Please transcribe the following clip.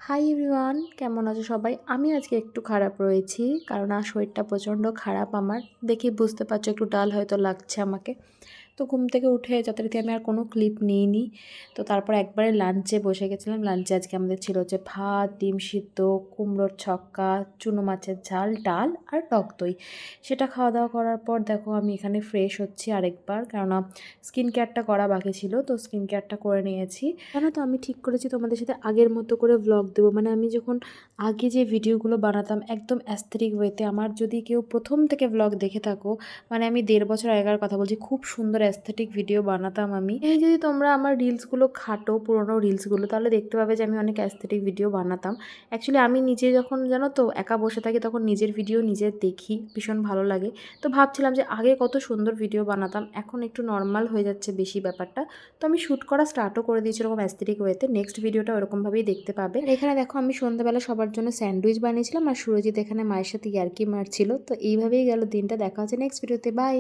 Hi everyone, কেমন আছো সবাই? আমি আজকে একটু খারাপ রয়েছি, কারণ শরীরটা প্রচণ্ড খারাপ আমার। দেখেই বুঝতে পারছো, একটু ডাল হয়তো লাগছে আমাকে। তো ঘুম থেকে উঠে যথারীতি আমি আর কোনো ক্লিপ নিইনি। তো তারপর একবারে লাঞ্চে বসে গেছিলাম। লাঞ্চে আজকে আমাদের ছিল হচ্ছে ভাত, ডিম সিদ্ধ, কুমড়োর ছক্কা, চুনো মাছের ঝাল, ডাল আর টক দই। সেটা খাওয়া দাওয়া করার পর দেখো আমি এখানে ফ্রেশ হচ্ছি আরেকবার, কেননা স্কিন কেয়ারটা করা বাকি ছিল, তো স্কিন কেয়ারটা করে নিয়েছি। জানো তো, আমি ঠিক করেছি তোমাদের সাথে আগের মতো করে ভ্লগ দেবো। মানে আমি যখন আগে যে ভিডিওগুলো বানাতাম একদম অ্যাস্থেটিক ওয়েতে, আমার যদি কেউ প্রথম থেকে ভ্লগ দেখে থাকো, মানে আমি 1.5 বছর আগের কথা বলছি, খুব সুন্দর অ্যাস্থেটিক ভিডিও বানাতাম আমি। এই যদি তোমরা আমার রিলসগুলো ঘাটো, পুরোনো রিলসগুলো, তাহলে দেখতে পাবে যে আমি অনেক অ্যাস্থেটিক ভিডিও বানাতাম। অ্যাকচুয়ালি আমি নিজে যখন জানো তো একা বসে থাকি, তখন নিজের ভিডিও নিজে দেখি, ভীষণ ভালো লাগে। তো ভাবছিলাম যে আগে কত সুন্দর ভিডিও বানাতাম, এখন একটু নর্মাল হয়ে যাচ্ছে বেশি ব্যাপারটা। তো আমি শ্যুট করা স্টার্টও করে দিয়েছি এরকম অ্যাস্থেটিক ওয়েতে। নেক্সট ভিডিওটা ওরকমভাবেই দেখতে পাবে। আর এখানে দেখো আমি সন্ধ্যাবেলা সবার জন্য স্যান্ডউইচ বানিয়েছিলাম, আর সুরজিৎ এখানে মায়ের সাথে ইয়ার্কি মারছিল। তো এইভাবেই গেল দিনটা। দেখা হচ্ছে নেক্সট ভিডিওতে, বাই।